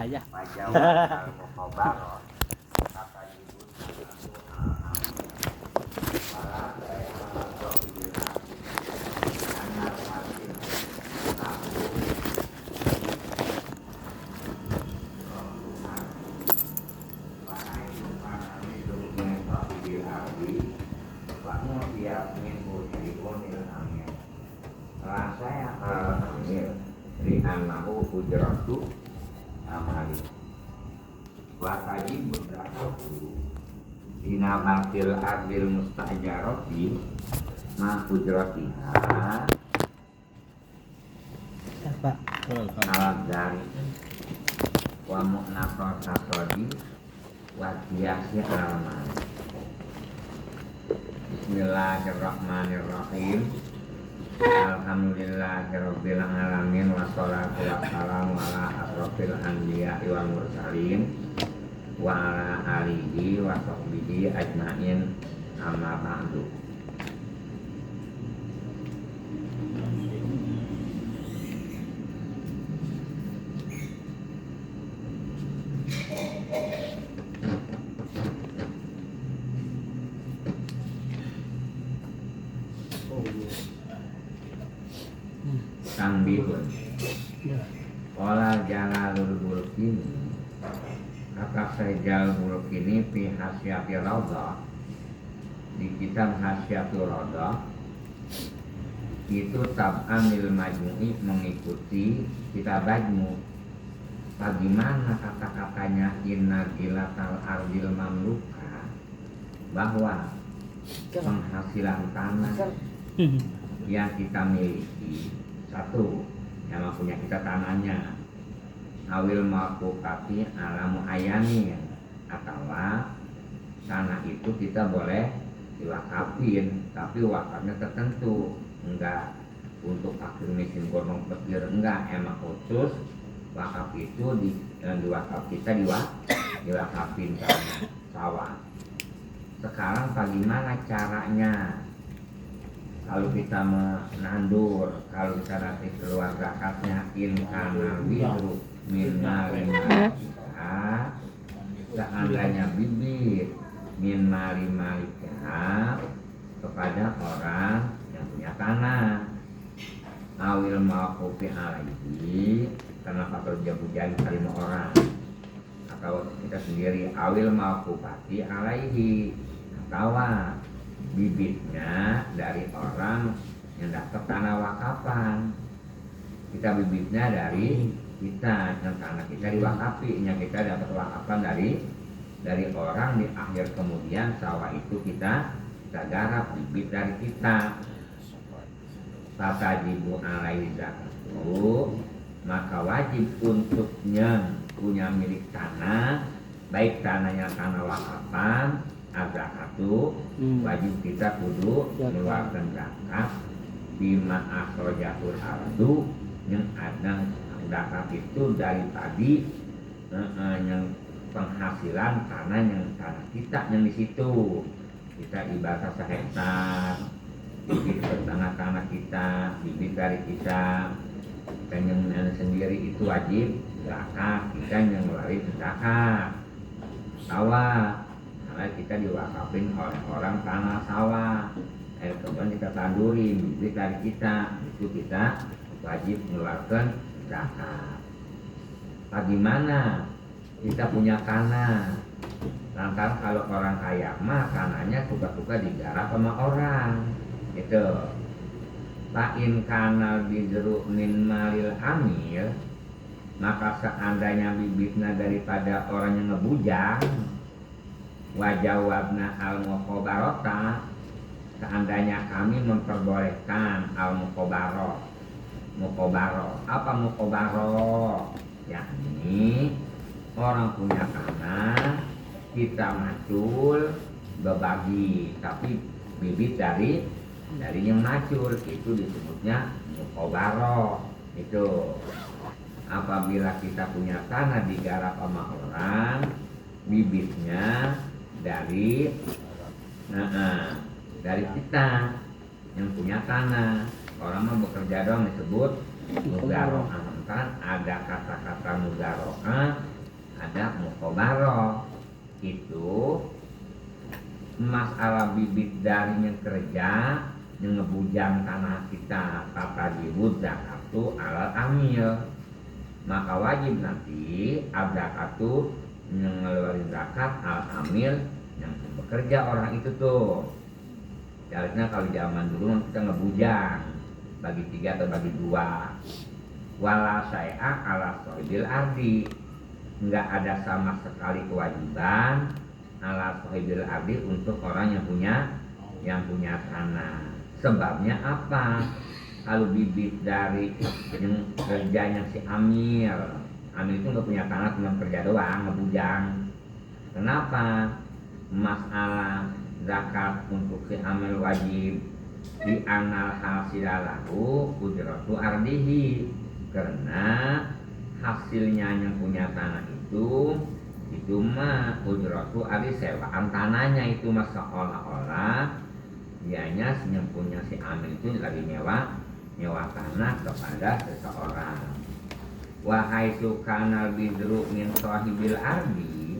aja. Ujratu amali wajib berdakwah dinamatil adil mustajaroti ma ujratiha Apa? alam dari wa mu'nafar satodi wa kiasi alaman. Bismillahirrahmanirrahim. Alhamdulillahirabbil alamin wassalatu wassalamu ala asrofil anbiya'i wal mursalin wa ala alihi wa sahbihi ajmain amma ba'du. Tambihun Wala jalalul bulkini kata sejal bulkini fi hasyati raudah di kitab hasyatul raudah itu tab'anil majmu'i mengikuti kitab majmu'. Bagaimana kata-katanya inna gilatal ardil mamluka, bahwa penghasilan tanah yang kita miliki, satu yang punya kita tanahnya, awil maqukati alamu ayani, atau tanah itu kita boleh diwakafin, tapi wakafnya tertentu, enggak untuk fakir miskin gorong petir, enggak, emang khusus wakaf itu diwakaf kita diwakafin tanah sawah. Sekarang bagaimana caranya? Kalau kita menandur, kalau kita nanti keluar zakatnya, in kana bidru min malika, seandainya bibit min malika kepada orang yang punya tanah, awil ma'qufi alaihi, karena faktor hujan terima orang, atau kita sendiri awil ma'qufati alaihi, atau bibitnya dari orang yang dapat tanah wakapan. Kita bibitnya dari kita, yang tanah kita diwakafi, yang kita dapat wakapan dari orang, di akhir kemudian sawah itu kita garap, bibit dari kita. Fatajibu alaihi zakatu, maka wajib untuknya punya milik tanah, baik tanahnya tanah wakapan zakatu, wajib kita kudu mengeluarkan zakat bima akhrajatul ardu, yang ada zakat itu dari tadi yang penghasilan tanah, yang tanah kita yang di situ kita ibadah sehektar, bibit tanah kita, bibit dari kita, dan yang sendiri itu wajib zakat, kita yang ngeluarin zakat. Sawah kita diwakafin oleh orang tanah sawah, kemudian kita tandurin bibit dari kita, itu kita wajib mengeluarkan zakat. Bagaimana kita punya tanah, lantaran kalau orang kaya mah tanahnya suka-suka digarap sama orang, itu ta'in kana bidru min malil amil, maka seandainya bibitnya daripada orang yang ngebujang, wajawabna al-muqabarata, seandainya kami memperbolehkan al-muqabarah. Muqabarah, apa muqabarah? Yakni orang punya tanah, kita macul berbagi, tapi bibit dari yang macul itu disebutnya muqabarah. Itu apabila kita punya tanah digarap sama orang, bibitnya dari kita yang punya tanah. Orang mau bekerja doang disebut mudaro'ah. Kan ada kata-kata mudaro'ah kobaroh itu masalah bibit darinya kerja yang ngebujang tanah kita kata jibut zakatu alal amil, maka wajib nanti zakatu yang ngeluarin zakat al amil yang bekerja orang itu tuh. Caranya kalau zaman dulu kita ngebujang bagi 3 atau bagi 2. Wala saya ala sohibil ardi, nggak ada sama sekali kewajiban ala sohibil ardi untuk orang yang punya tanah. Sebabnya apa? Kalau bibit dari yang kerjanya si Amir itu nggak punya tanah, cuma kerja doang ngebujang. Kenapa? Masalah zakat untuk si Amir wajib di anal hasilalahu ujratu ardihi, karena hasilnya yang punya tanah itu mah ujratu ardi sewaan tanahnya itu mah seolah-olah dianya yang punya si Amir itu lagi nyewa tanah kepada seseorang. Wahai sukana bidru min sohibil ardi,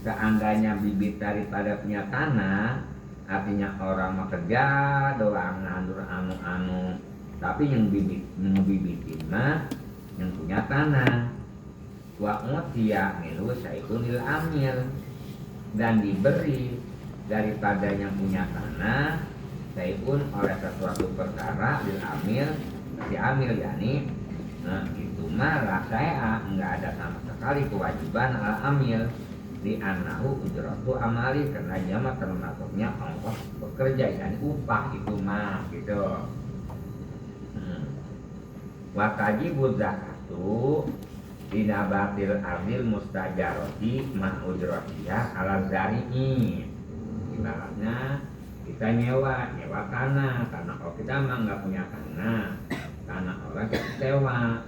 seandainya bibit daripada punya tanah, artinya orang mah kerja doang nandur anu-anu, tapi yang bibitin mah yang punya tanah. Wa utiya minhu syaitun lil amir, dan diberi daripada yang punya tanah syaitun oleh sesuatu perkara lil amir si amir, yakni itu mah saya enggak ada sama sekali kewajiban al amil di anahu ujratu amali, karena dia mah termasuknya ongkos bekerja dan upah itu mah gitu. Wa tajibuz zakatu binabatil ardil mustajaroti ma ujratiha ala zari'i. Ibaratnya kita nyewa tanah kalau kita mah nggak punya tanah orang kita sewa,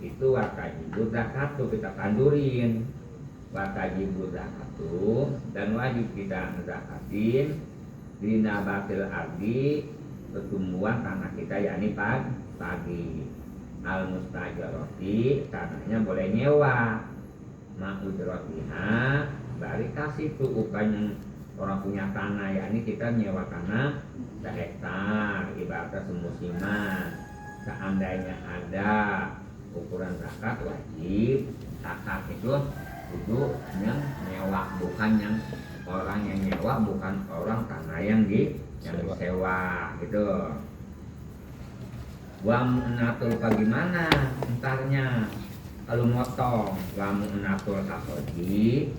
itu wajib zakatu kita kandurin, wajib zakatu dan wajib kita zakatin bina batil ardi pertumbuhan tanah kita, yakni pagi al mustajaroti tanahnya boleh nyewa ma ujratiha bari kasih tuh upahnya orang punya tanah, yakni kita nyewa tanah sehektar ibaratnya semusiman. Seandainya ada ukuran zakat, wajib zakat itu kudu yang nyewa, bukan yang orang yang nyewa, bukan orang tanah yang disewa gitu. Wa mu'natul bagaimana entarnya kalau motong, wa mu'natul kasoji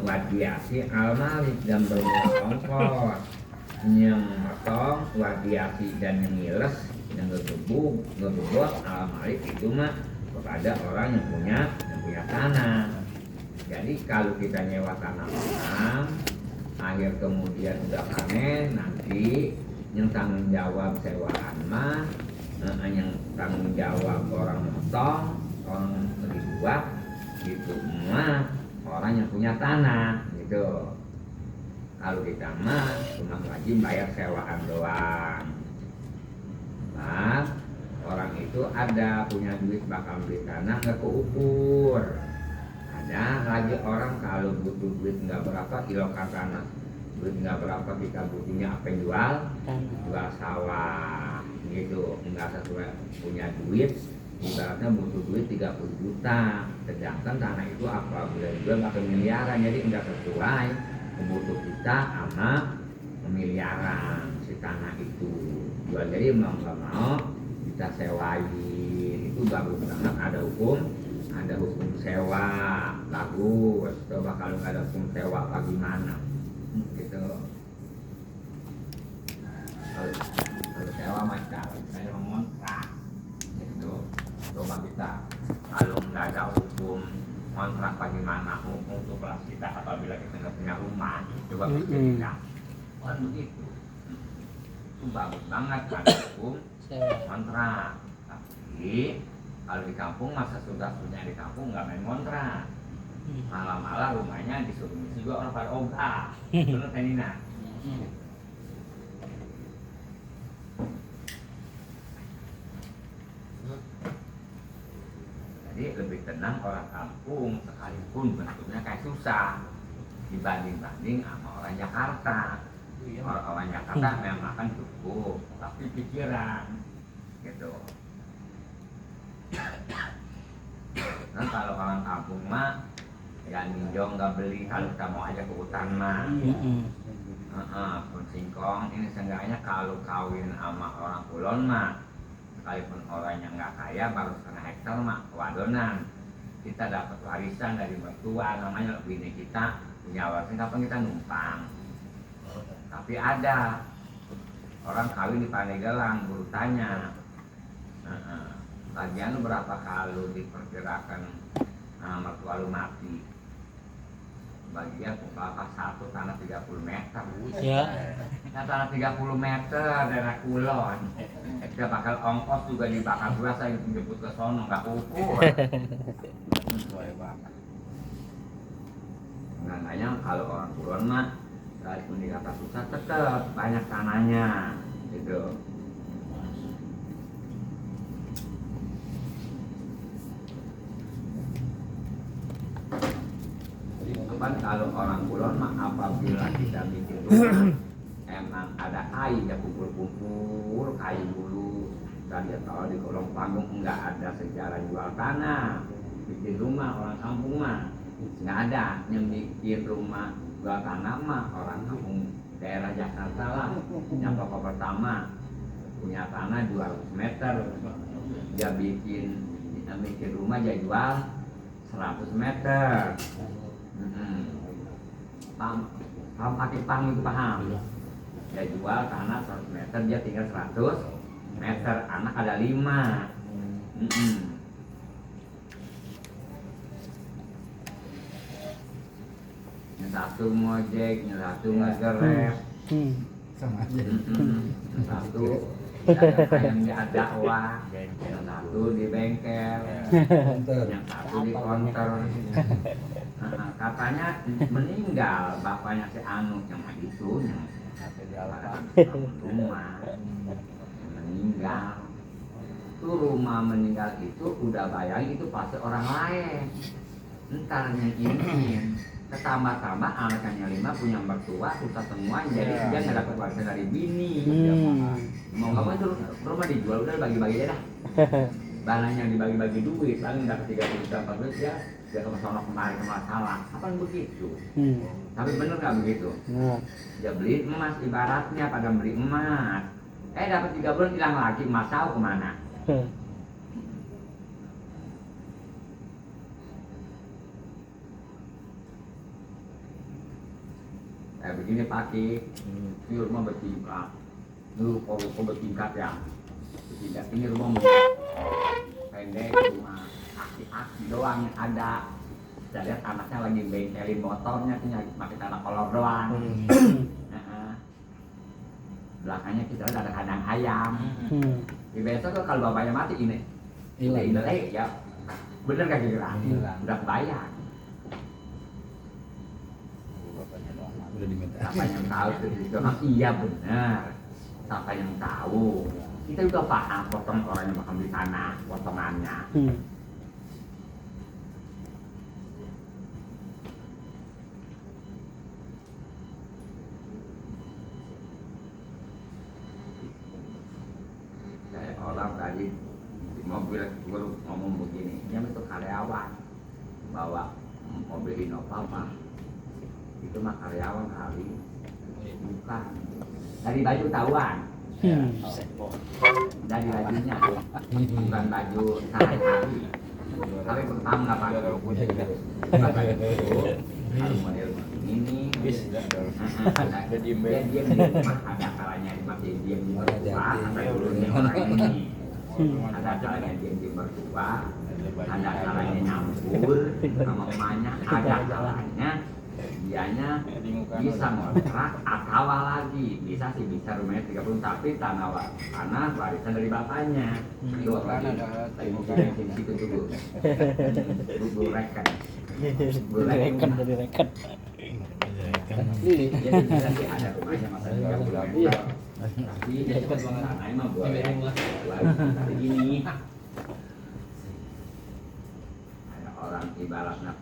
wadiasi al-malik dan bermula ongkos yang motong wadiasi dan yang ngiles yang ngebubuk al-malik itu mah kepada orang yang punya tanah. Jadi kalau kita nyewa tanah orang, akhir kemudian udah panen, nanti yang tanggung jawab sewaan mah yang tanggung jawab orang motong, orang dibuat gitu mah orang yang punya tanah gitu. Kalau kita mah cuma wajib bayar sewaan doang. Nah, orang itu ada punya duit bakal beli tanah nggak keukur. Ada lagi orang kalau butuh duit nggak berapa kilokan tanah, duit nggak berapa kita butuhnya apa jual sawah gitu, nggak sesuai punya duit. Ibaratnya butuh duit 30 juta, sedangkan tanah itu apabila dijual nggak miliaran, jadi nggak sesuai kebutuh kita sama miliaran si tanah itu jual. Jadi mau nggak mau kita sewain, itu bagus banget, ada hukum sewa bagus. Coba kalau nggak ada hukum sewa bagaimana gitu. Kalau sewa macam saya mengontrak gitu. Coba kita kalau nggak ada hukum kontrak bagaimana hukum untuk kelas kita apabila kita nggak punya rumah, coba kita begitu itu bagus banget kan hukum kontrak. Tapi kalau di kampung masa sudah punya di kampung nggak main kontrak, malah rumahnya disuruh ngisi juga orang pada ogah bener Tenina. Jadi Jadi lebih tenang orang kampung sekalipun bentuknya kayak susah dibanding sama orang Jakarta. Orang Jakarta memang makan cukup, tapi pikiran gitu. Nah kalau orang kampung mah ya ninjong nggak beli kalau kita mau aja ke hutan mah. Pun singkong ini seenggaknya kalau kawin sama orang kulon mah sekalipun orangnya nggak kaya baru setengah hektar mah wadonan kita dapat warisan dari mertua namanya bini kita punya warisan kapan kita numpang. Tapi ada orang kawin di Pandeglang guru tanya bagian lu berapa kalau diperkirakan mertua lu mati bagian bapak satu tanah 30 meter Ya. nah, tanah 30 meter daerah kulon dia bakal ongkos juga dibakar dua saya jemput ke sono nggak ukur makanya kalau orang kulon mah sekalipun di kata susah tetap banyak tanahnya gitu. Kan kalau orang kulon mah apabila kita bikin rumah emang ada kayu ya kumpul-kumpul kayu dulu dan dia tahu di kolong panggung enggak ada sejarah jual tanah bikin rumah orang kampung mah nggak ada yang bikin rumah jual tanah mah orang kampung daerah Jakarta lah yang pokok pertama punya tanah 200 meter dia bikin rumah dia jual 100 meter. Paham pakai pang itu paham dia jual tanah 100 meter dia tinggal 100 meter anak ada 5 yang satu ngojek yang satu ngegrab sama aja yang satu yang dia dakwah yang satu di bengkel yang satu di konter. Katanya meninggal bapaknya si Anu yang itu yang rumah meninggal itu rumah meninggal itu udah bayangin itu pasti orang lain entar yang ini ketambah-tambah anaknya 5 punya mertua susah semua jadi dia nggak dapat warisan dari bini mau nggak mau itu rumah dijual udah bagi-bagi aja dah barangnya dibagi-bagi duit paling dapat 3 juta 4 juta ya dia ke sono kemari ke masalah apa begitu tapi bener nggak begitu dia beli emas ibaratnya pada beli emas dapat 3 bulan hilang lagi emas tahu kemana begini pagi ini rumah bertingkat ini ruko bertingkat ya bertingkat ini rumah pendek rumah aki-aki doang yang ada saya lihat anaknya lagi bengkelin motornya punya pakai tanah kolor doang belakangnya kita lihat ada kandang ayam di besok tuh kalau bapaknya mati ini ya bener gak kira udah bayar siapa yang tahu itu iya benar siapa yang tahu kita juga paham potong orang yang bakal beli tanah potongannya kayak orang tadi di mobil gue ngomong begini dia itu karyawan bawa mobil Innova mah itu mah karyawan kali bukan dari baju tahuan dari bajunya bukan baju sehari-hari tapi pertama nggak pakai bukan baju harus model ini ada dia ada kalanya dipakai dia mertua ada dulunya orang ini ada kalanya dia mertua ada kalanya nyampur sama emaknya ada kalanya dianya bisa ngontrak atau lagi bisa sih bisa rumahnya 30 tapi tanah warisan dari bapaknya itu apa lagi mau kirim di situ dulu bureken dari rekan jadi nanti ada rumahnya masa 30 meter tapi tanahnya mah boleh tapi gini pulang ibaratnya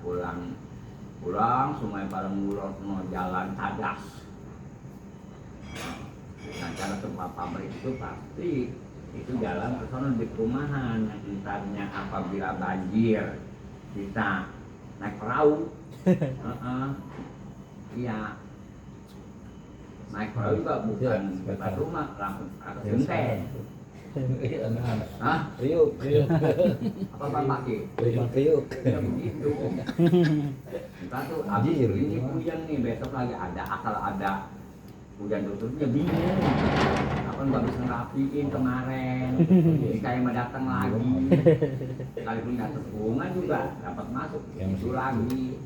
pulang sungai bareng ngulot no jalan cadas. Nah jalan ke pabrik itu pasti itu jalan ke sana di perumahan. Entarnya apabila banjir kita naik perahu. Iya. Naik perahu juga bukan depan rumah, langsung atas genteng. Hah? Riuk. Apa pakai? Riuk. Ya begitu. Kita tuh abis ini hujan nih, besok lagi ada, asal ada hujan tutupnya bingung. Apa nggak bisa ngerapiin kemarin? Jadi kayak mau datang lagi. Sekalipun nggak terhubungan juga dapat masuk. Itu lagi.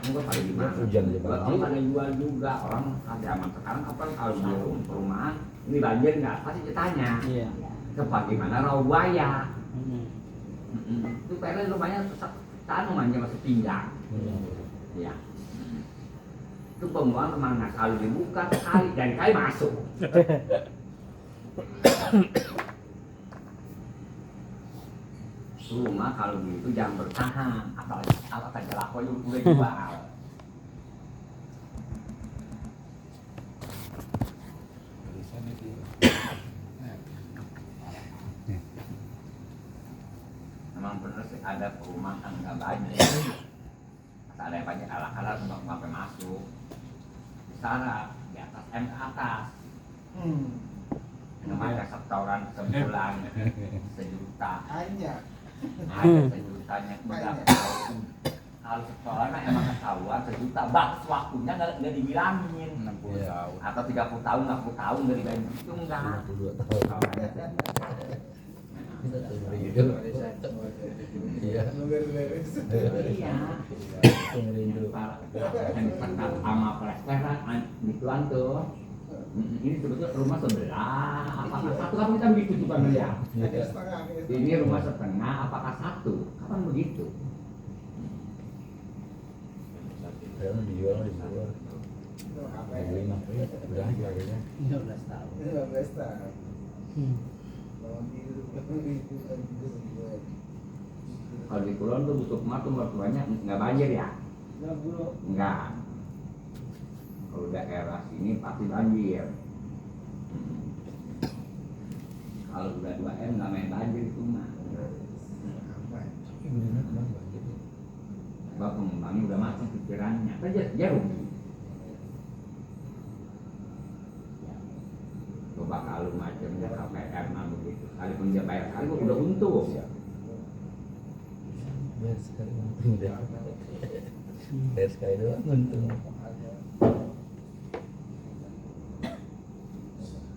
Enggak pada gimana? Hujan aja Buat orang pada jual juga, orang zaman sekarang apa kalau di perumahan ini banjir nggak? Pasti ditanya. Iya. Bagaimana rawa buaya? Itu pelet rumahnya sana manja masih pinggang. Ya. Itu pembuangan kemana? Kalau dibuka sekali dari kali masuk. Rumah kalau gitu jangan bertahan, apalagi apa saja laku yang udah jual. Memang benar sih ada perumahan nggak banyak. Ada yang banyak ala-ala untuk sampai masuk. Syarat di atas M ke atas. Namanya setoran sebulan 1 juta. Hanya Ada 1 jutanya nggak tahu. Kalau setoran emang ketahuan 1 juta. Batas waktunya nggak dibilangin. 60 tahun. Atau 30 tahun, 60 tahun nggak dibayar itu enggak. 52 tahun. Kita tuh hidup. Iya. Iya. Yang dekat sama restoran gituan tuh. Ini sebetulnya rumah sebelah. Apakah satu? Kapan kita begitu juga melihat? Ini rumah setengah. Apakah satu? Kapan begitu? Sekarang dijual di luar. Beli mah udah harganya. 15 tahun. 15 tahun. Kalau di Kulon tuh butuh rumah tuh mertuanya nggak banjir ya? Enggak. Kalau daerah sini pasti banjir. Kalau udah 2M nggak main banjir itu mah. Sebab pengembangnya udah matang pikirannya. Kan dia rugi. Coba kalau macamnya KPR mah begitu. Sekalipun dia bayar kali udah untung. Bayar sekali untung deh. Bayar sekali doang untung.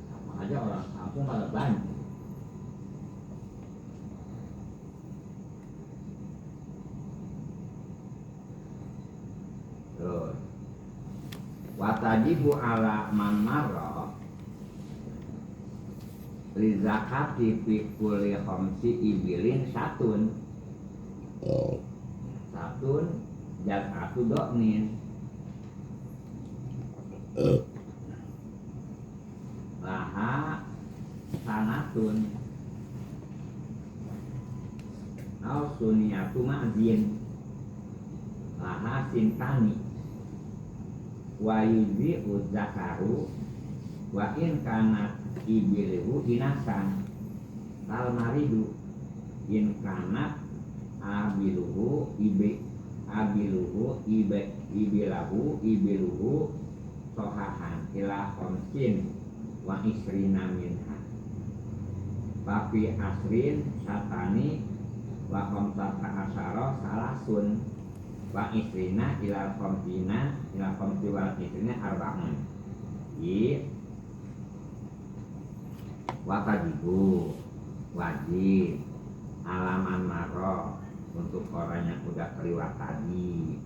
Sama aja orang kampung pada banjir. Terus watajibu ala man marra li zakati fi kulli khamsi ibilin satun jat'atu do'nin laha sanatun au suniyatu ma'zin laha sintani wa yuzi uzakaru wa in kanat ibilihu inasan kal maridu in kanat abiluhu ibiluhu sohahan ila khamsin wa isrina minha papi asrin satani wa khamsata asyara salasun wa isrina ila khamsina ila khamsi wa isrina arba'un watajibu wajib alaman maro untuk orang yang udah keliwat tadi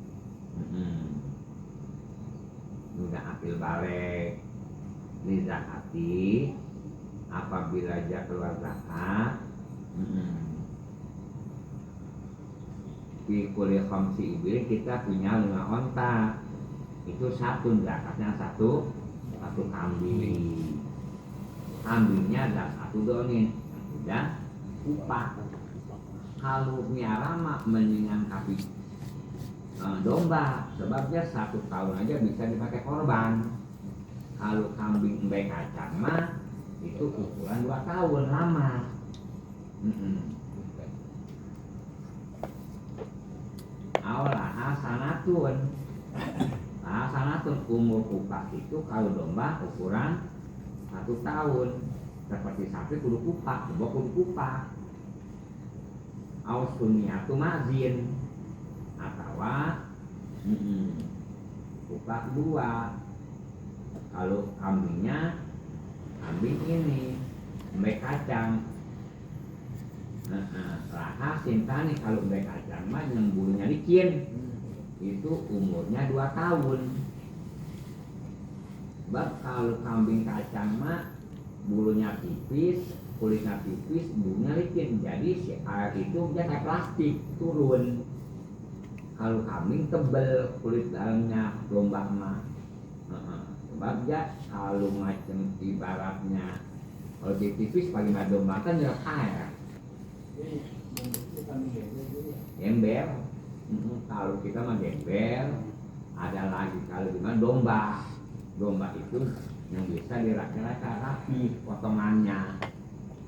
udah ambil balik li zakati apabila dia keluar zakat di kuliah khamsi ibil kita punya 5 onta itu satu zakatnya satu kambing kambingnya ada 1 donin udah upah kalau miara mah mendingan domba, sebabnya 1 tahun aja bisa dipakai korban. Kalau kambing baik kacang mah itu ukuran 2 tahun lama. Hasanatun umur kupak itu kalau domba ukuran 1 tahun. Seperti sapi kudu kupak, domba kudu kupak. Aus sunniyatu mazin atau kupak 2. Kalau kambing ini mbek kacang. Laha sintani kalau mbek kacang mah yang bulunya licin itu umurnya 2 tahun. Sebab kalau kambing kacang mah bulunya tipis, kulitnya tipis, bulunya licin. Jadi si air itu dia kayak plastik turun. Kalau kambing tebel kulit dalamnya, domba mah. Sebab dia kalau macam ibaratnya kalau dia tipis bagaimana domba kan nyerap air. Gembel. Kalau kita mah gembel. Ada lagi kalau gimana domba itu yang bisa diraka-raka rapi potongannya.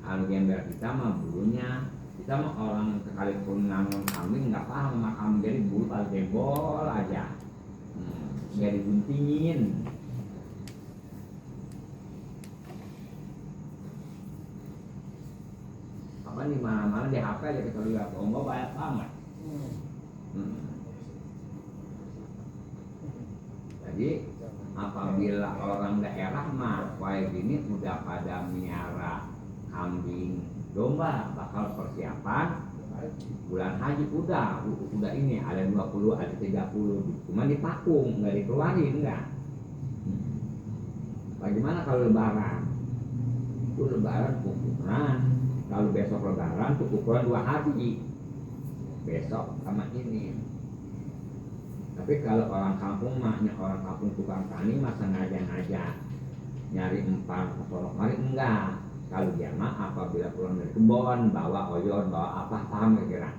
Kalau gembel kita mah bulunya, kita mah orang sekalipun nangon kambing nggak paham sama kambing, jadi bulu kalau jebol aja nggak diguntingin. Apa di mana-mana di HP aja kita lihat domba banyak banget. Jadi apabila orang daerah mah kayak gini udah pada miara kambing domba, bakal persiapan bulan haji udah ini ada 20 ada 30, cuma dipakung nggak dikeluarin enggak. Bagaimana kalau lebaran? Itu lebaran ukuran, kalau besok lebaran tuh ukuran 2 hari besok sama ini. Tapi kalau orang kampung mahnya orang kampung tukang tani mah sengaja nyari empang kesorok mari enggak. Kalau dia mah apabila pulang dari kebon bawa oyor bawa apa paham kira.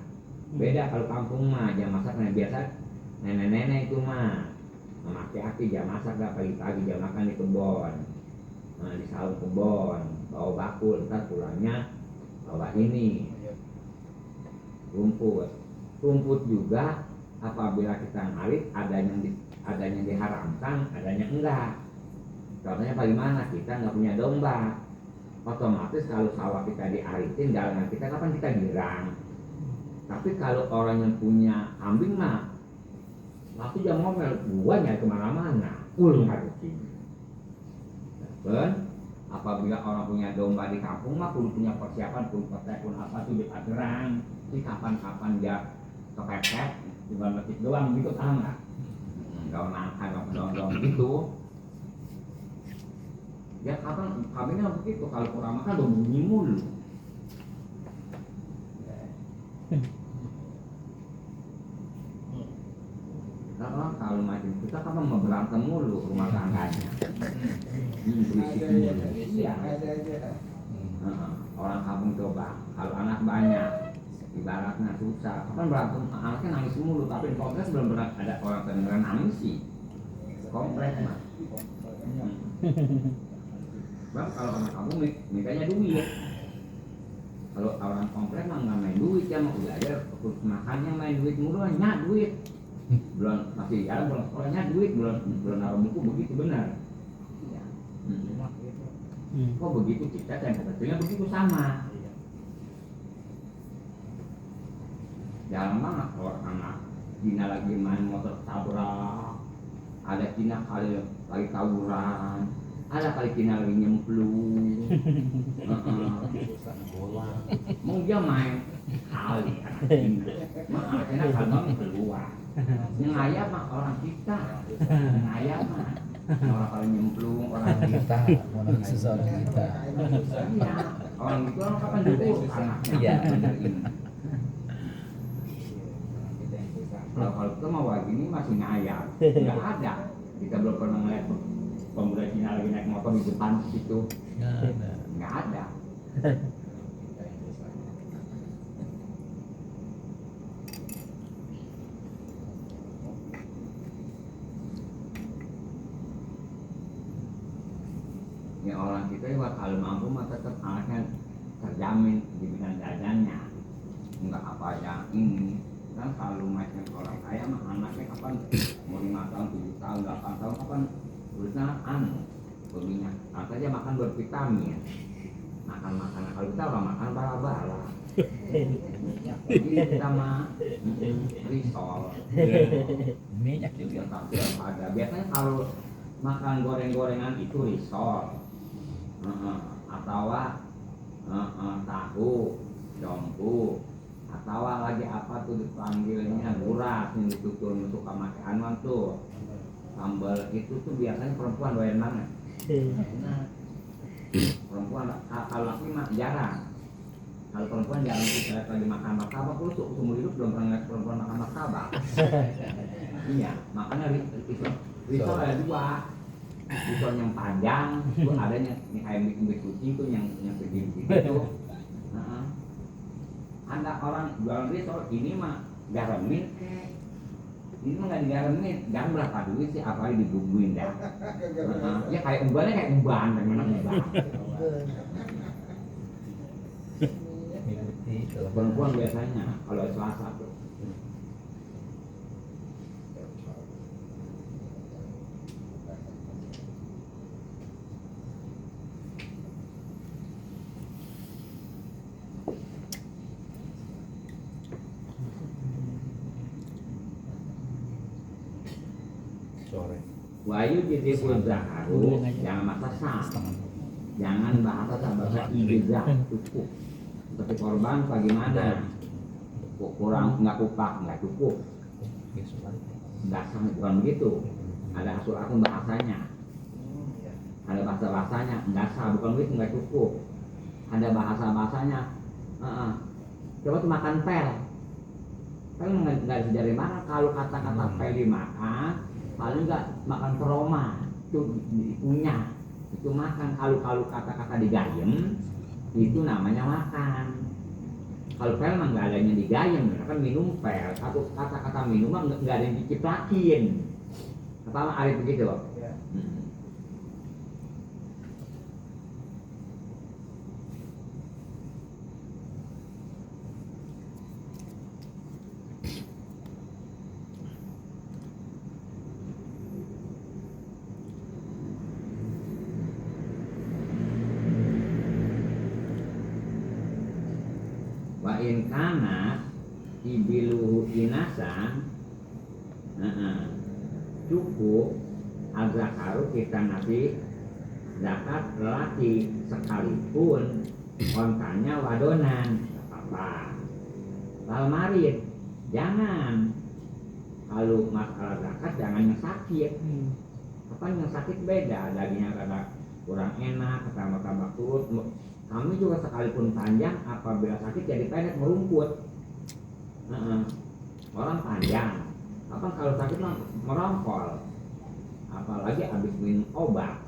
Beda kalau kampung mah jam masak biasa nenek-nenek itu mah memakai aki jam masak gak pagi-pagi jam makan di kebon. Di saung kebon bawa bakul, ntar pulangnya bawa ini rumput juga. Apabila kita ngarit adanya diharamkan, adanya enggak. Contohnya bagaimana kita nggak punya domba, otomatis kalau sawah kita diaritin dalam kita kapan kita girang. Tapi kalau orang yang punya kambing mah waktu jam ngomel buahnya kemana-mana haritin. Dan apabila orang punya domba di kampung mah kudu punya persiapan pun apa tuh di pagerang, di kapan-kapan dia kepepet cuma masjid doang gitu paham nggak? Kalau nangka dong gitu ya kapan kambingnya begitu, kalau kurang makan udah bunyi mulu. Karena kalau macam kita kan mau berantem mulu rumah tangganya, berisik mulu. Iya. Orang kampung coba kalau anak banyak ibaratnya susah, kan berantem anaknya nangis mulu, tapi di kompleks belum pernah ada orang kedengeran nangis sih. Kompleks mah. Bang kalau anak kamu mintanya duit. Kalau orang kompleks mah nggak main duit ya, mah udah ada khusus makannya main duit mulu, nyak duit. Belum masih jalan belum sekolahnya duit belum naruh buku begitu benar. Ya. Kok begitu kita tempo kecilnya begitu sama. Jarang banget orang anak Cina lagi main motor tabrak, ada Cina kali lagi tawuran, ada kali Cina lagi nyemplung. Mau dia main kali anak Cina, makanya kalau keluar. Yang ayam mah orang kita, yang ayam mah orang kali nyemplung orang kita, orang seseorang kita. Iya, orang itu orang kapan dulu anaknya. Iya. Kalau kita mau lagi ini masih ngayal, nggak ada. Kita belum pernah ngeliat pemuda Cina lagi naik motor di depan situ, nggak ada. Ya orang kita juga kalau mampu mah tetap anaknya terjamin di bidang jajannya, nggak apa yang ini. Kan kalau macam orang kaya mah anaknya kapan mau 5 tahun, 7 tahun, 8 tahun kapan urusan berminyak. Asalnya makan bervitamin, makan makanan. Kalau kita orang makan bala-bala. Jadi kita mah risol, minyak juga. tapi ada. Biasanya kalau makan goreng-gorengan itu risol, atau tahu, dompu, atau lagi apa tuh dipanggilnya guras yang ditutur untuk pakai anuan tuh sambal itu tuh biasanya perempuan doyan banget. Perempuan kalau laki mah jarang. Kalau perempuan jarang kita lagi makan martabak, lu seumur hidup belum pernah lihat perempuan makan martabak. Iya, makanya risol ada 2. Risol yang panjang, itu adanya yang kayak mie kucing tuh yang segini gitu. Ada orang jualan risol, ini mah garamin kek. Ini mah nggak digaramin, garam berapa duit sih? Apalagi dibumbuin dah. Ya kayak ubannya kayak uban, mana uban. Perempuan biasanya kalau Selasa tuh. Sore. Wahyu jadi pun zaharu, jangan masa sam, jangan bahasa ijazah cukup. Seperti korban bagaimana? Kurang nggak kupak nggak cukup. Nggak sama bukan begitu. Ada asal akun bahasanya, ada bahasanya nggak sah bukan begitu nggak cukup. Ada bahasanya. Coba tuh makan pel. Pel nggak bisa dari mana kalau kata-kata pel dimakan. Paling nggak makan peroma itu punya itu makan kalau kata-kata digayem itu namanya makan. Kalau pel mah nggak ada yang digayem, kan minum pel. Kata-kata minum mah nggak ada yang diciplakin. Apa mah ada begitu? Ya. Wa in kana ibiluhu inasan cukup agar harus kita nanti zakat lelaki sekalipun kontanya wadonan apa kalau marit jangan. Kalau masalah zakat jangan yang sakit. Apa yang sakit beda, dagingnya kada kurang enak, tambah turut. Kami juga sekalipun panjang, apabila sakit jadi pendek merumput. Orang panjang, apa kalau sakit merongkol. Apalagi habis minum obat,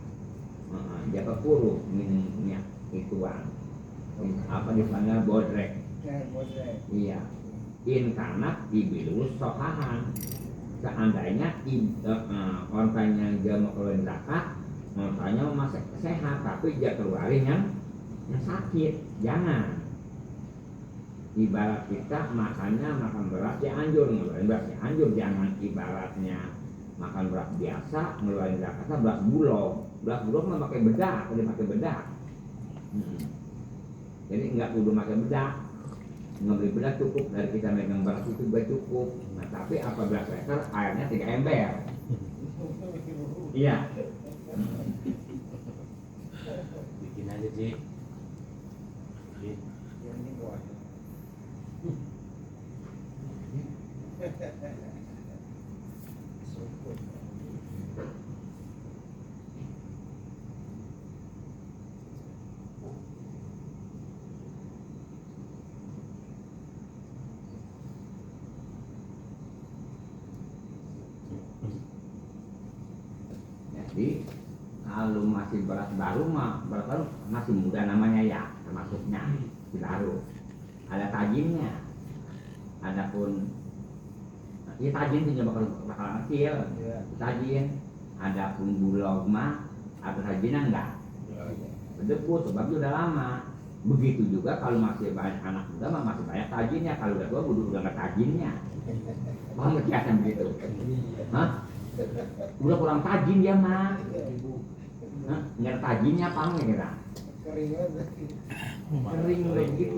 jatuh kurus minumnya ituan. Apa dipanggil bodrek? Iya. In kanat ibilus sokahan. Seandainya kontanya dia mau keluarin zakat, kontanya masih sehat, tapi dia keluarin yang sakit, jangan. Ibarat kita makannya makan beras ya anjur, ngeluarin beras ya anjur, jangan ibaratnya makan beras biasa, ngeluarin zakatnya beras bulog. Beras bulog mah pakai bedak, dia pakai bedak. Jadi nggak kudu pakai bedak, ngebeli bedak cukup dari kita megang beras itu juga cukup. Nah tapi apa beras leker airnya 3 ember. Iya. Bikin aja sih. Jadi kalau masih beras baru mah beras baru masih muda namanya ya, termasuknya masih baru. Ada tajinnya. Adapun ya tajin itu bakal kecil. Tajin. Adapun bulog mah ada tajinnya enggak. berdebu sebab udah lama. Begitu juga kalau masih banyak anak muda mah masih banyak tajinnya, kalau udah tua udah nggak tajinnya. Paham nggak kiasan begitu? Hah? Udah kurang tajin dia mah. Hah? Nggak ada tajinnya, paham nggak kira? Kering udah begitu.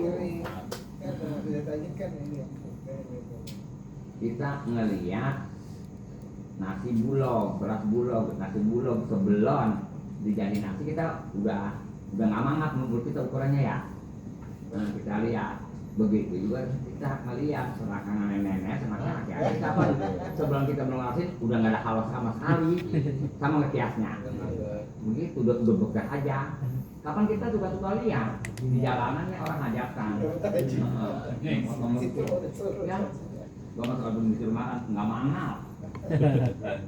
Kita ngelihat nasi bulog, beras bulog, nasi bulog sebelon dijadiin nasi, kita udah nggak mangat menurut kita ukurannya ya. Nah, kita lihat begitu juga kita ngelihat serakan nenek sama kakek kita apa sebelum kita melengkapi udah nggak ada halos sama sekali sama ngekiasnya begitu udah bekas aja. Kapan kita juga suka lihat di jalanannya orang ngajakan ya gua masuk album di rumah nggak mahal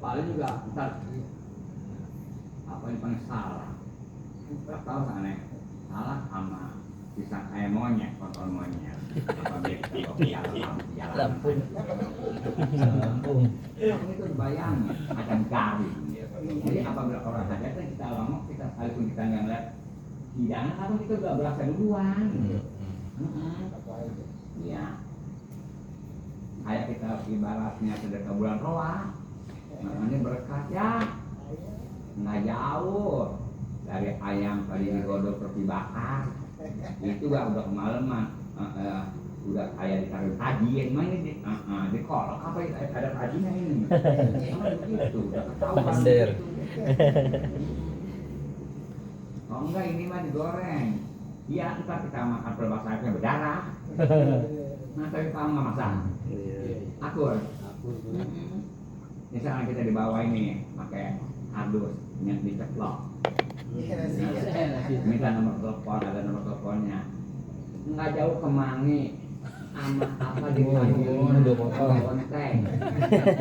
paling juga ntar apa yang paling salah tahu sana salah sama pisang monyet kotor monyet apa Lampung. itu bayangnya akan garing. Jadi apabila orang ada kita lama kita sekalipun kita nggak ngeliat hidangan atau kita udah berasa duluan. Iya. Kayak kita ibaratnya sedekah bulan roa, namanya berkat ya, nggak jauh dari ayam tadi digodok terus dibakar, itu udah kemalaman, udah kayak ditaruh tajin, mana ini di kolok apa ada tajinnya ini, begitu, udah ketahuan. Oh enggak ini mah digoreng, iya kita makan pelbagai berdarah. Nah, tapi kamu nggak masak? Akur. Misalnya kita dibawa ini pakai kardus yang diceplok. Minta nomor telepon, ada nomor teleponnya. Nggak jauh ke Mangi, sama apa di Konteng.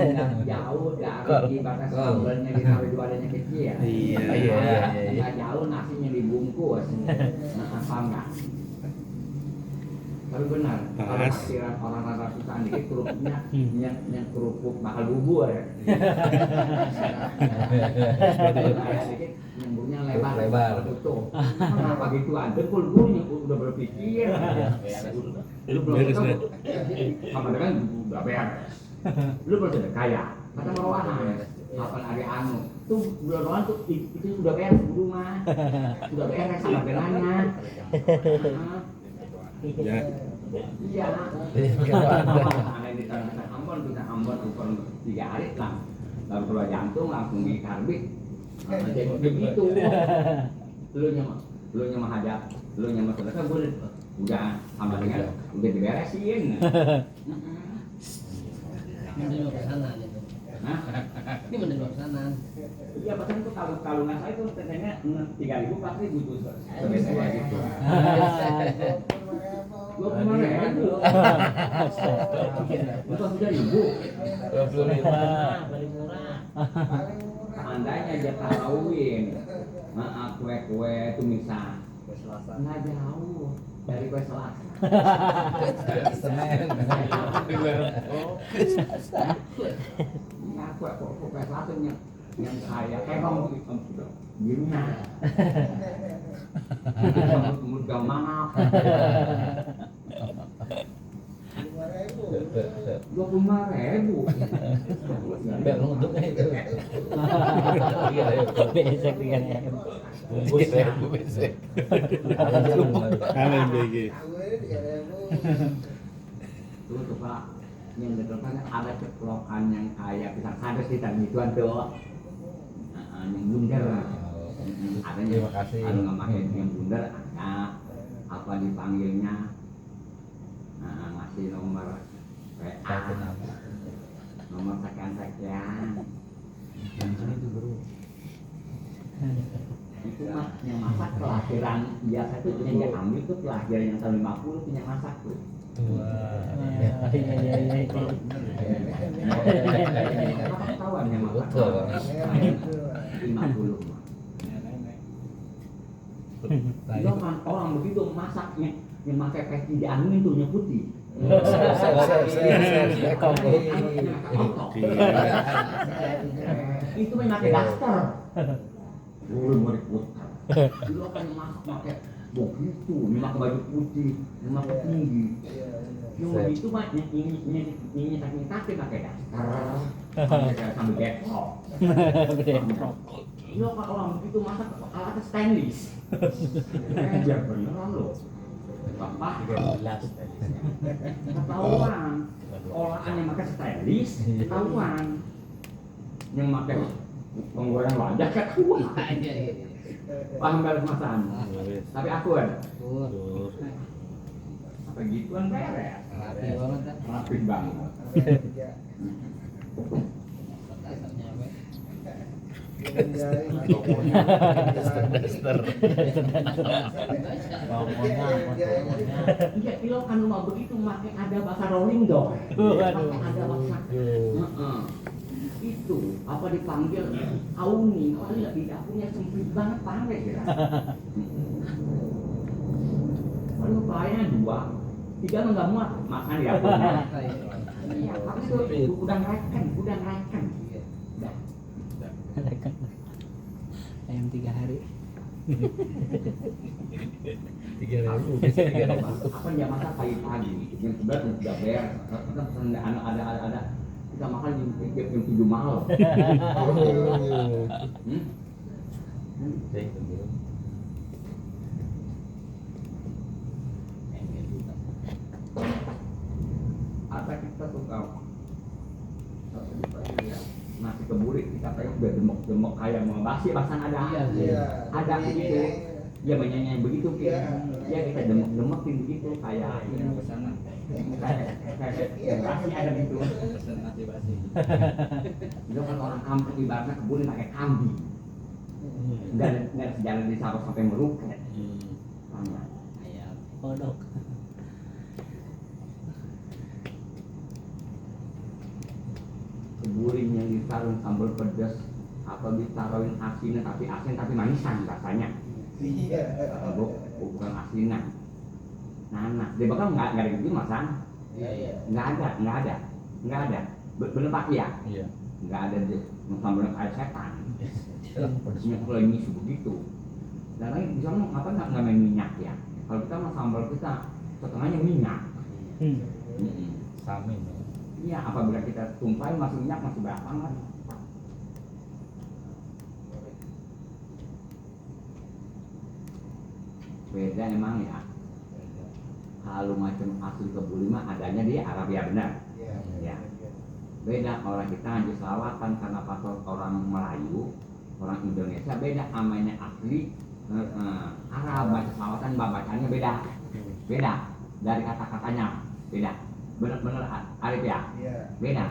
Nggak jauh dari batas sambelnya ditaruh jualannya kecil. Iya. Nggak jauh nasinya dibungkus. Nah, apa enggak? Tapi benar, kalau akhiran orang rata susah dikit kerupuknya yang kerupuk bakal bubur ya. Dikit nyemburnya lebar tutup. Kenapa gitu aja? Kulnya udah berpikir. Lu belum tahu. Sama dengan udah beres. Lu belum sudah kaya. Kata meroana kapan ada anu tuh bulan tuh itu sudah beres di rumah. Sudah beres sama belanya. Ya. Iya. Ada di sana Ambon bukan 3 hari lah. Lalu keluar jantung langsung dikarbit. Jadi begitu. Lu nya menghadap, lu nya sedekah udah sama dengan udah diberesin. Ini mau ke sana nih. Nah, Ini mendengar sana. iya pesan itu kalau nggak salah itu tetenya 3.000 4.000 tuh sebesar gitu. 25.000. Bukan 3.000. 25. Paling murah. Seandainya dia tarawin, kue itu misal nggak jauh dari kue Selasa. Senin. Nah, kue Selasa yang saya kehong di rumah. Mut gak maaf. 25.000. Biar untungnya itu. Iya, Besek dengan ayam. bungkus besek. Kalian BG. Tuh Pak, yang depannya ada ceplokan yang kayak pisang kades di gituan tuh. Yang bundar. Ada Terima kasih. Kalau nggak pakai yang bundar ada apa dipanggilnya? Ngasih nomor WA, nomor sekian. Itu mah yang masak kelahiran biasa itu yang dia ambil tuh kelahiran yang tahun 50 punya masak tuh. Iya. Kawan yang masak. Betul. 50. Itu kan orang begitu masaknya yang pakai peci dianuin tuh yang putih. Itu memang pakai daster. Mau diputar. Dulu kan masak pakai begitu, pakai baju putih, pakai tinggi. Yang begitu mah ini sakit pakai daster. Sambil getrok. Iya kan orang begitu masak alat stainless. Ajar beneran loh. Bapak 13 tadi. ketahuan olahan yang pakai stainless ketahuan yang pakai penggoreng wajah ketahuan paham beres masan tapi aku kan Tur. apa gituan beres Rapi banget kan. rapih banget Dasarnya apa? Daster. Pokoknya. iya kilo kan rumah begitu pakai ada bahasa rolling dong pakai ada bahasa itu apa dipanggil auni kalau lihat di dapurnya sempit banget pandai kira kalau kayaknya 2 3 mah nggak muat makan di dapurnya iya tapi itu udah ngerakan udah Ayam 3 hari. 3.000. apa dia masak pagi-pagi jam 11 jam 3 beres ada kita makan jam 7 malam apa kita suka nasi kebuli kita kayak udah demok kayak mau basi bahkan ada ada begitu ya banyaknya begitu ya kita demokin begitu kayak ini kayak basi ada gitu itu kan orang kampung ibaratnya kebuli pakai kambing dan sejalan di sawah sampai meruket Ayam kodok. keburing yang ditaruh sambal pedas atau ditaruhin asin tapi manisan rasanya bukan asinan nah dia bakal nggak ada gitu masang nggak ada bener pak ya Iya. nggak ada sambal kayak setan pedasnya kalau ini begitu dan lagi bisa apa nggak main minyak ya kalau kita mah sambal kita setengahnya minyak Samin. iya apabila kita tumpahin masih minyak masih berapa banget beda emang ya kalau macam asli kebuli mah adanya di Arabia benar ya beda orang kita di selawatan karena pasal orang Melayu orang Indonesia beda amanya asli Arab baca selawatan bacanya beda dari kata-katanya beda bener-bener Arif ya beda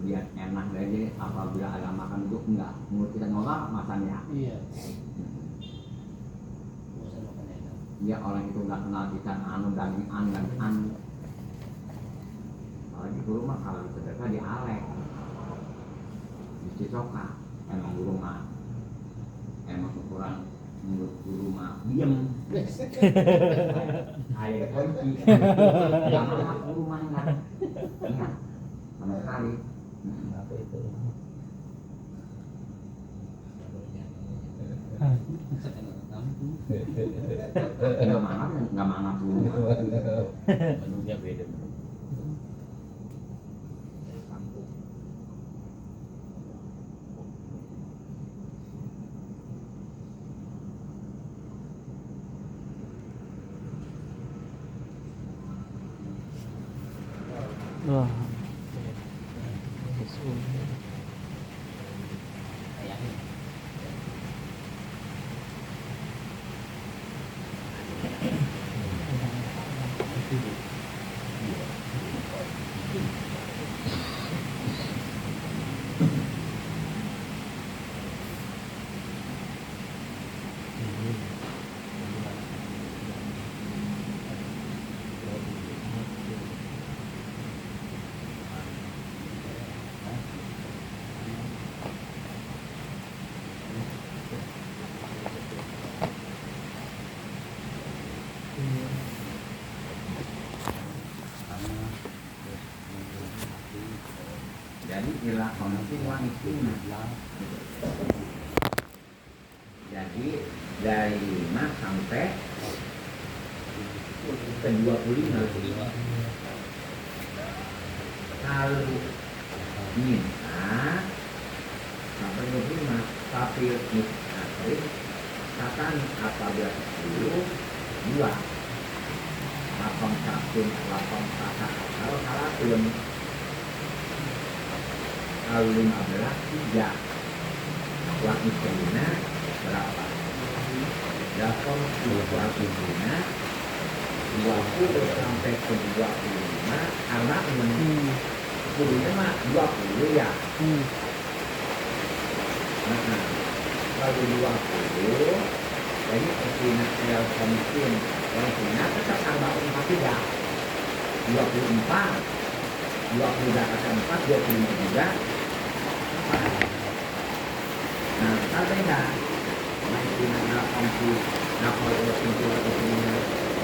biar enak aja apabila ada makan itu enggak menurut kita nolak makannya Iya. Bosan makan enak. dia orang itu nggak kenal ikan anu daging anu kalau di rumah kalau di sedekah di alek di Cisoka emang di rumah emang ukuran menurut di rumah diem kayak kunci jangan di rumah enggak ingat sama sekali. Apa itu? Nggak mangap dulu. Menunya beda. Wah. Jadi dilakon itu uang itu. Jadi dari 5 sampai ke 25. Kalau minta sampai 25, tapi katakan apabila 10 2 lapang satu lapang kata kalau salah pun kalau 15 3 waktu kelina berapa? 8 waktu kelina 20 sampai ke 25 karena 10 mah 20 ya. Nah, kalau 20 jadi kelina yang komitin yang kelina tetap tambah 4 juga 24 20 kata 4 25 juga. Nah, kalau enggak masih ada kompu napol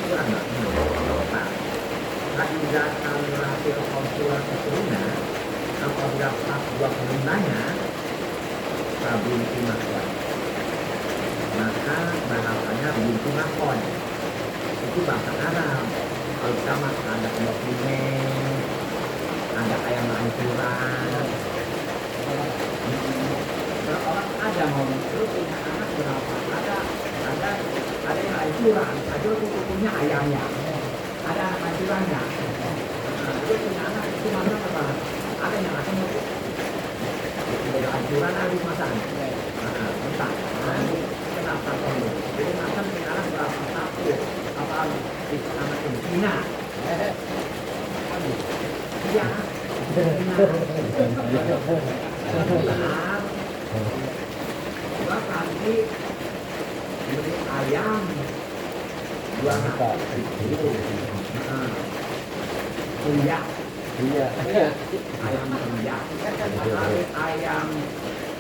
kurang apa? Lagi datang hasil konsulat sebelumnya, apabila pas 25-nya belum dimakan, maka bahasanya belum dimakan. Itu bahasa Arab. Kalau sama ada dokumen, ada ayam lancuran. Orang ada mau terus punya anak berapa? Ada yang lancuran, ada punya ayamnya, ada anak lancurannya. Dia punya anak itu mana apa? Ada yang akan mau lancuran ada masan. Entah. Kenapa kamu? Jadi masan punya anak berapa? Satu. Apa itu anak itu? Cina. Iya. Dua kali beli ayam 200.000. Iya, ayam iya.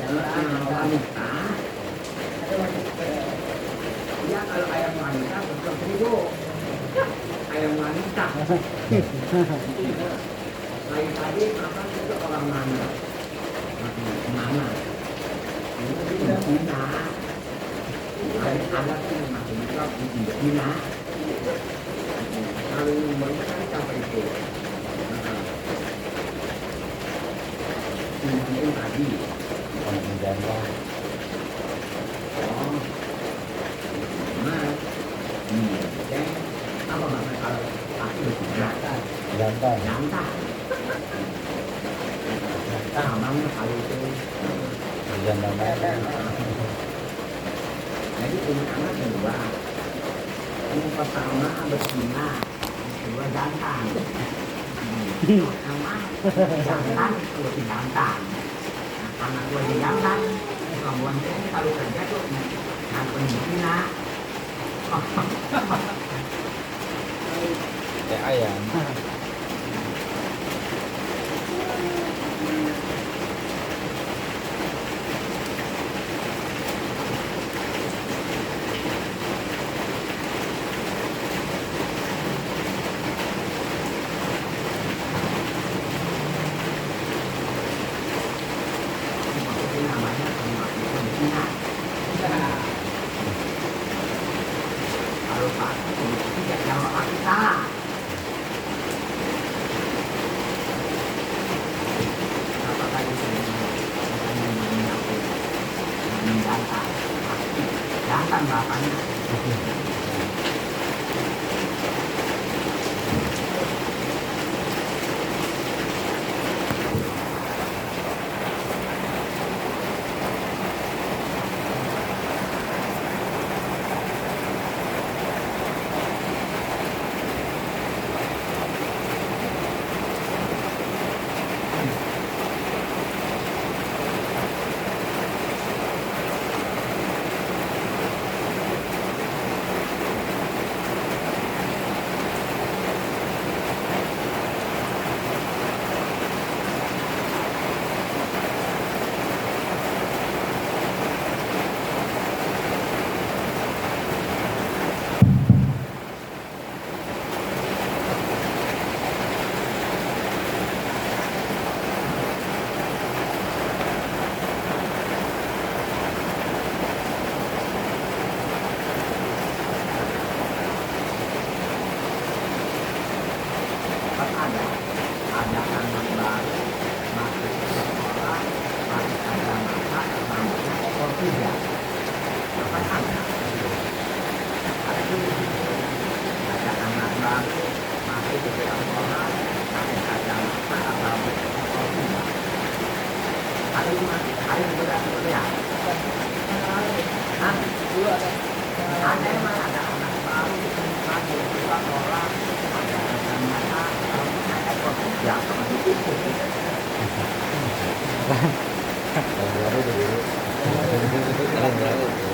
Ayam wanita. Iya, kalau ayam wanita 100.000. Ayam wanita. Lain tadi makan itu orang mana? Mana? Ini Cina. Ada sih masih juga di Cina. Kalau mereka kan sampai itu. Mungkin tadi orang menjanda mas, apa maksudnya kalau aku berjantan? jantan Jantan. Namanya kalau itu. jantan Jadi punya anak kedua. Yang pertama betina, kedua jantan. Nama jantan, lebih jantan. Anak gue di jantan, perempuan ini kalau kerja tuh yang betina. kayak ayam Namanya betina. Tahun baru dulu. Tahun baru.